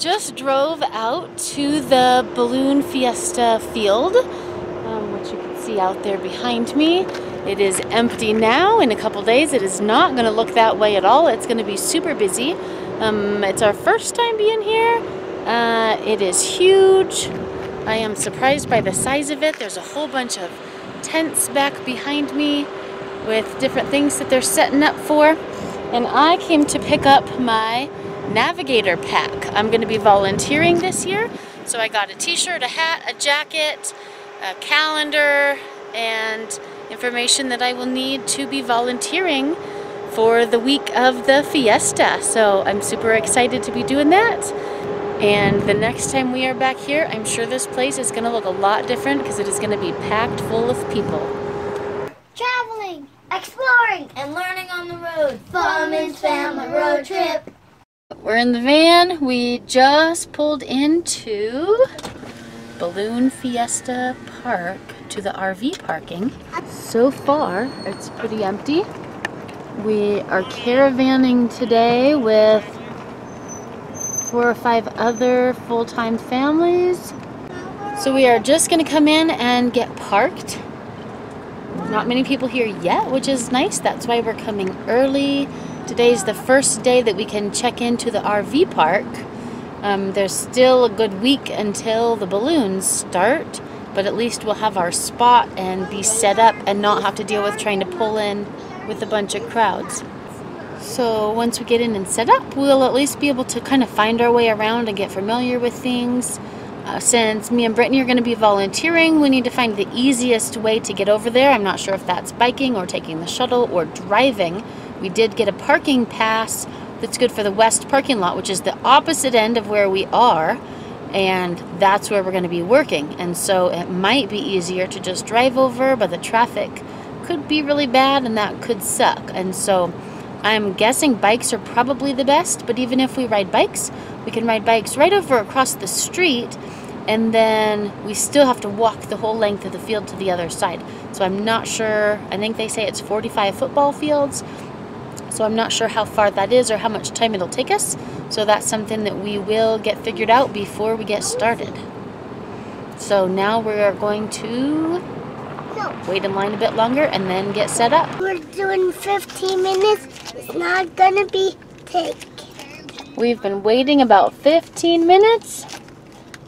just drove out to the balloon fiesta field, which you can see out there behind me. It is empty now. In a couple days it is not going to look that way at all. It's going to be super busy. It's our first time being here. It is huge. I am surprised by the size of it. There's a whole bunch of tents back behind me with different things that they're setting up for. And I came to pick up my navigator pack. I'm going to be volunteering this year, so I got a t-shirt, a hat, a jacket, a calendar, and information that I will need to be volunteering for the week of the fiesta. So I'm super excited to be doing that. And the next time we are back here, I'm sure this place is going to look a lot different because it is going to be packed full of people. Traveling, exploring, and learning on the road. Fun family road trip. We're in the van. We just pulled into Balloon Fiesta Park to the RV parking. So far, it's pretty empty. We are caravanning today with 4 or 5 other full-time families. So we are just going to come in and get parked. Not many people here yet, which is nice. That's why we're coming early. Today's the first day that we can check into the RV park. There's still a good week until the balloons start, but at least we'll have our spot and be set up and not have to deal with trying to pull in with a bunch of crowds. So once we get in and set up, we'll at least be able to kind of find our way around and get familiar with things. Since me and Brittany are going to be volunteering, we need to find the easiest way to get over there. I'm not sure if that's biking or taking the shuttle or driving. We did get a parking pass that's good for the west parking lot, which is the opposite end of where we are, and that's where we're going to be working. And so it might be easier to just drive over, but the traffic could be really bad and that could suck. And so I'm guessing bikes are probably the best, but even if we ride bikes, we can ride bikes right over across the street, and then we still have to walk the whole length of the field to the other side. So I'm not sure. I think they say it's 45 football fields. So I'm not sure how far that is or how much time it'll take us. So that's something that we will get figured out before we get started. So now we are going to wait in line a bit longer and then get set up. We're doing 15 minutes. It's not gonna be take. We've been waiting about 15 minutes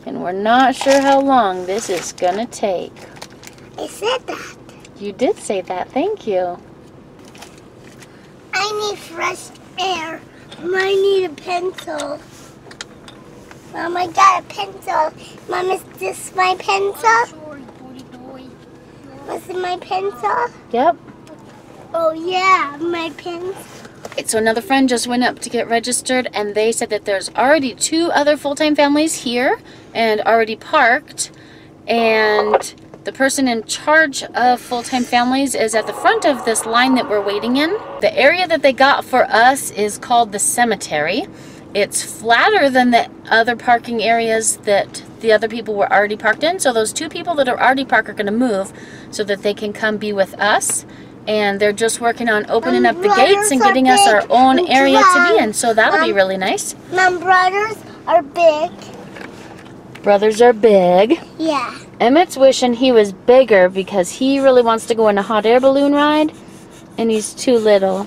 and we're not sure how long this is gonna take. I said that. You did say that, thank you. I need fresh air. I need a pencil. Mom, I got a pencil. Mom, is this my pencil? Was it my pencil? Yep. Oh yeah, my pencil. Okay, so another friend just went up to get registered and they said that there's already 2 other full-time families here and already parked, and the person in charge of full-time families is at the front of this line that we're waiting in. The area that they got for us is called the cemetery. It's flatter than the other parking areas that the other people were already parked in. So those 2 people that are already parked are going to move so that they can come be with us. And they're just working on opening up the gates and getting us our own area to be in. So that'll be really nice. My brothers are big. Brothers are big. Yeah. Emmett's wishing he was bigger because he really wants to go on a hot air balloon ride, and he's too little.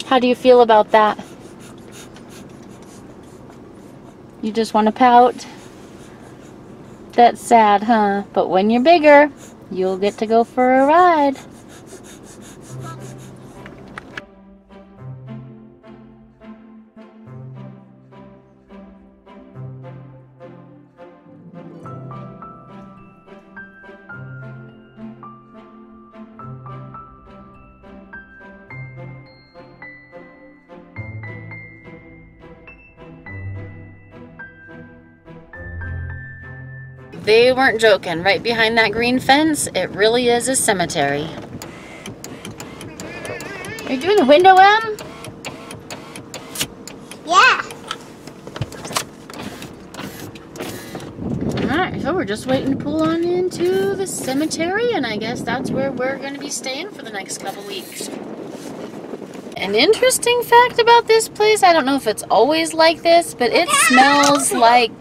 How do you feel about that? You just want to pout? That's sad, huh? But when you're bigger, you'll get to go for a ride. They weren't joking. Right behind that green fence, it really is a cemetery. Are you doing the window, Em? Yeah. Alright, so we're just waiting to pull on into the cemetery, and I guess that's where we're going to be staying for the next couple weeks. An interesting fact about this place, I don't know if it's always like this, but it smells like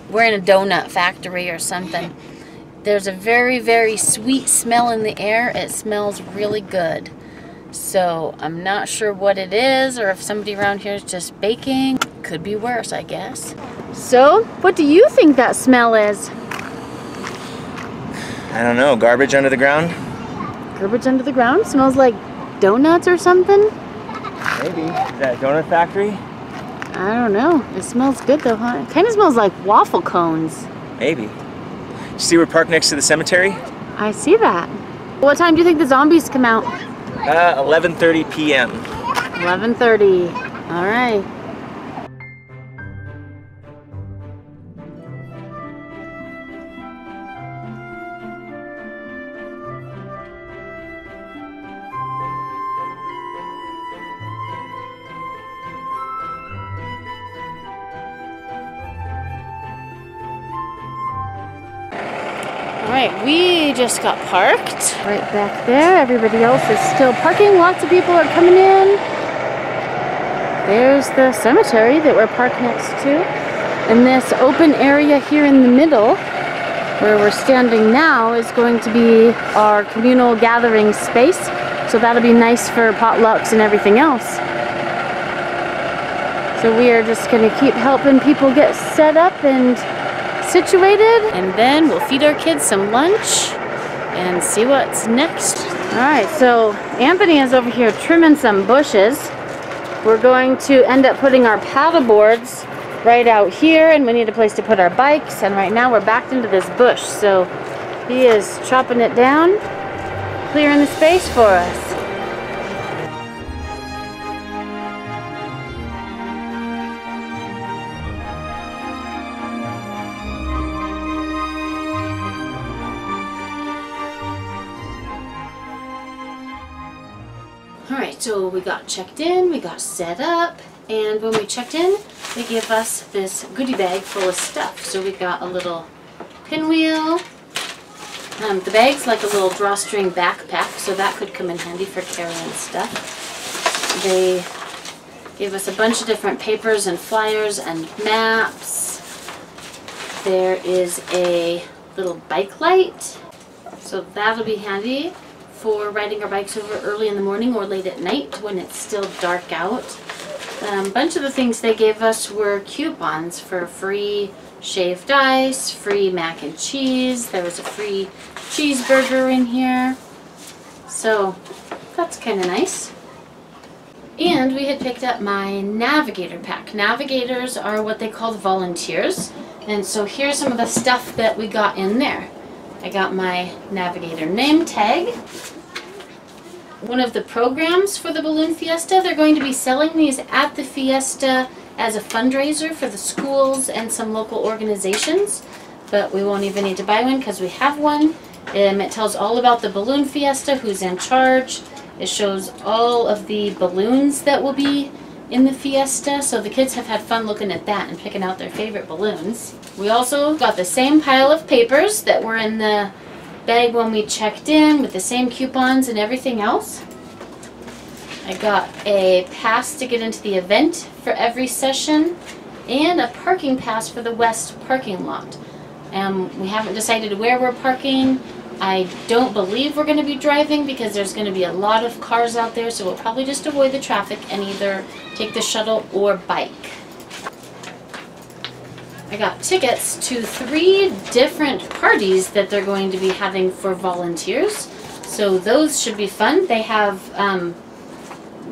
we're in a donut factory or something. There's a very, very sweet smell in the air. It smells really good. So I'm not sure what it is, or if somebody around here is just baking. Could be worse, I guess. So, what do you think that smell is? I don't know, garbage under the ground? Garbage under the ground? Smells like donuts or something? Maybe. Is that a donut factory? I don't know. It smells good though, huh? It kind of smells like waffle cones. Maybe. You see we're parked next to the cemetery? I see that. What time do you think the zombies come out? 11:30 p.m. 11:30. All right. Alright, we just got parked right back there. Everybody else is still parking. Lots of people are coming in. There's the cemetery that we're parked next to. And this open area here in the middle, where we're standing now, is going to be our communal gathering space. So that'll be nice for potlucks and everything else. So we are just going to keep helping people get set up and situated, and then we'll feed our kids some lunch and see what's next. Alright, so Anthony is over here trimming some bushes. We're going to end up putting our paddle boards right out here, and we need a place to put our bikes, and right now we're backed into this bush, so he is chopping it down, clearing the space for us. Alright, so we got checked in, we got set up, and when we checked in, they gave us this goodie bag full of stuff. So we got a little pinwheel. The bag's like a little drawstring backpack, so that could come in handy for carrying stuff. They gave us a bunch of different papers and flyers and maps. There is a little bike light, so that'll be handy for riding our bikes over early in the morning or late at night when it's still dark out. A bunch of the things they gave us were coupons for free shaved ice, free mac and cheese. There was a free cheeseburger in here. So that's kind of nice. And we had picked up my navigator pack. Navigators are what they call the volunteers. And so here's some of the stuff that we got in there. I got my navigator name tag. One of the programs for the Balloon Fiesta, they're going to be selling these at the Fiesta as a fundraiser for the schools and some local organizations. But we won't even need to buy one because we have one. It tells all about the Balloon Fiesta, who's in charge. It shows all of the balloons that will be in the Fiesta, so the kids have had fun looking at that and picking out their favorite balloons. We also got the same pile of papers that were in the bag when we checked in, with the same coupons and everything else. I got a pass to get into the event for every session and a parking pass for the west parking lot. We haven't decided where we're parking. I don't believe we're going to be driving because there's going to be a lot of cars out there, so we'll probably just avoid the traffic and either take the shuttle or bike. I got tickets to 3 different parties that they're going to be having for volunteers, so those should be fun. They have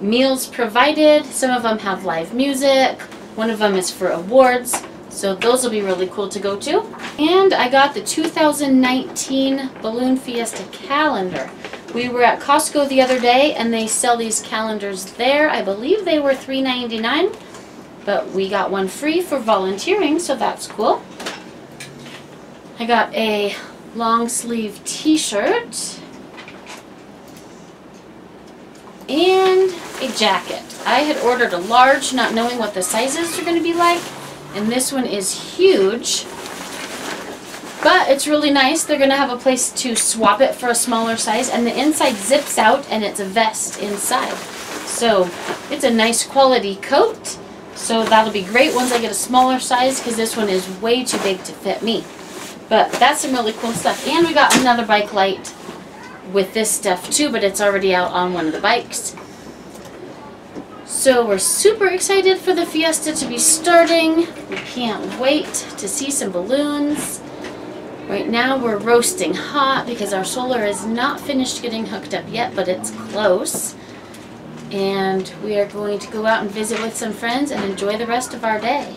meals provided. Some of them have live music. One of them is for awards. So those will be really cool to go to. And I got the 2019 Balloon Fiesta calendar. We were at Costco the other day and they sell these calendars there. I believe they were $3.99, but we got one free for volunteering, so that's cool. I got a long sleeve t-shirt and a jacket. I had ordered a large, not knowing what the sizes are going to be like. And this one is huge, but it's really nice. They're going to have a place to swap it for a smaller size, and the inside zips out and it's a vest inside. So it's a nice quality coat. So that'll be great once I get a smaller size, because this one is way too big to fit me. But that's some really cool stuff. And we got another bike light with this stuff too, but it's already out on one of the bikes. So we're super excited for the Fiesta to be starting. We can't wait to see some balloons. Right now we're roasting hot because our solar is not finished getting hooked up yet, but it's close. And we are going to go out and visit with some friends and enjoy the rest of our day.